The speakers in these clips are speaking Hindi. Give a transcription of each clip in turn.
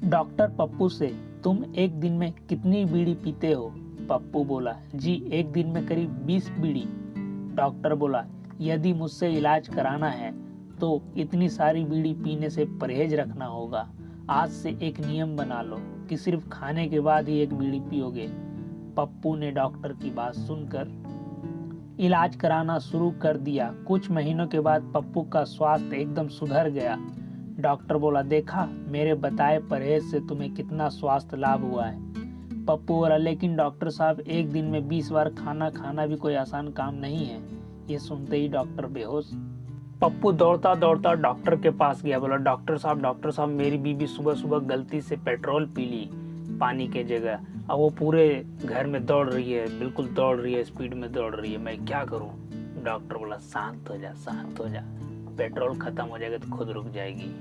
डॉक्टर पप्पू से, तुम एक दिन में कितनी बीड़ी पीते हो? पप्पू बोला, जी एक दिन में करीब 20 बीड़ी। डॉक्टर बोला, यदि मुझसे इलाज कराना है तो इतनी सारी बीड़ी पीने से परहेज रखना होगा। आज से एक नियम बना लो कि सिर्फ खाने के बाद ही एक बीड़ी पियोगे। पप्पू ने डॉक्टर की बात सुनकर इलाज कराना शुरू कर दिया। कुछ महीनों के बाद पप्पू का स्वास्थ्य एकदम सुधर गया। डॉक्टर बोला, देखा मेरे बताए परहेज से तुम्हें कितना स्वास्थ्य लाभ हुआ है। पप्पू बोला, लेकिन डॉक्टर साहब एक दिन में 20 बार खाना खाना भी कोई आसान काम नहीं है। ये सुनते ही डॉक्टर बेहोश। पप्पू दौड़ता दौड़ता डॉक्टर के पास गया। बोला, डॉक्टर साहब मेरी बीवी सुबह सुबह गलती से पेट्रोल पी ली पानी के जगह। अब वो पूरे घर में दौड़ रही है, बिल्कुल दौड़ रही है, स्पीड में दौड़ रही है, मैं क्या करूं? डॉक्टर बोला, शांत हो जा, पेट्रोल खत्म हो जाएगा तो खुद रुक जाएगी।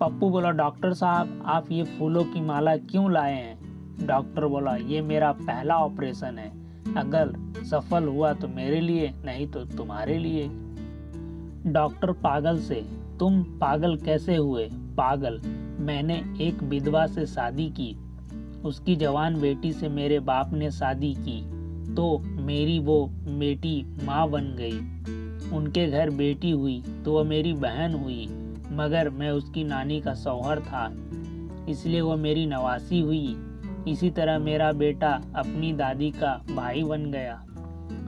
पप्पू बोला, डॉक्टर साहब आप ये फूलों की माला क्यों लाए हैं? डॉक्टर बोला, ये मेरा पहला ऑपरेशन है, अगर सफल हुआ तो मेरे लिए, नहीं तो तुम्हारे लिए। डॉक्टर पागल से, तुम पागल कैसे हुए? पागल, मैंने एक विधवा से शादी की, उसकी जवान बेटी से मेरे बाप ने शादी की तो मेरी वो बेटी माँ बन गई। उनके घर बेटी हुई तो वह मेरी बहन हुई, मगर मैं उसकी नानी का शौहर था इसलिए वह मेरी नवासी हुई। इसी तरह मेरा बेटा अपनी दादी का भाई बन गया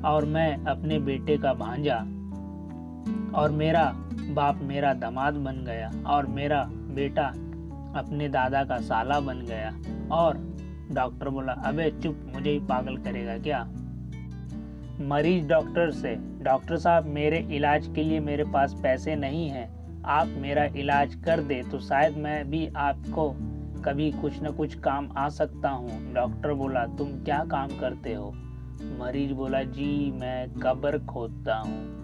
और मैं अपने बेटे का भांजा, और मेरा बाप मेरा दामाद बन गया और मेरा बेटा अपने दादा का साला बन गया। और डॉक्टर बोला, अबे चुप, मुझे ही पागल करेगा क्या? मरीज डॉक्टर से, डॉक्टर साहब मेरे इलाज के लिए मेरे पास पैसे नहीं हैं, आप मेरा इलाज कर दे तो शायद मैं भी आपको कभी कुछ न कुछ काम आ सकता हूँ। डॉक्टर बोला, तुम क्या काम करते हो? मरीज बोला, जी मैं कब्र खोदता हूँ।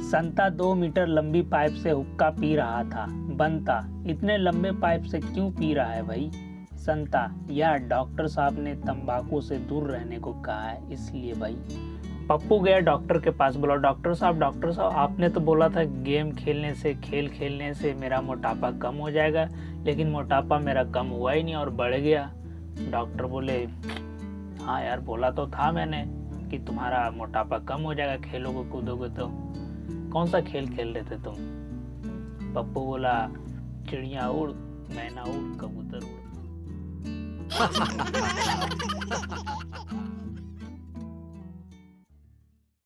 संता 2 मीटर लंबी पाइप से हुक्का पी रहा था। बनता, इतने लंबे पाइप से क्यों पी रहा है भाई? संता, यार डॉक्टर साहब ने तंबाकू से दूर रहने को कहा है इसलिए भाई। पप्पू गया डॉक्टर के पास। बोला, डॉक्टर साहब आपने तो बोला था गेम खेलने से, खेल खेलने से मेरा मोटापा कम हो जाएगा, लेकिन मोटापा मेरा कम हुआ ही नहीं और बढ़ गया। डॉक्टर बोले, हाँ यार बोला तो था मैंने कि तुम्हारा मोटापा कम हो जाएगा, खेलोगे कूदोगे तो। कौन सा खेल खेल रहे थे तुम? पप्पू बोला, चिड़िया उड़, मैना उड़, कबूतर उड़।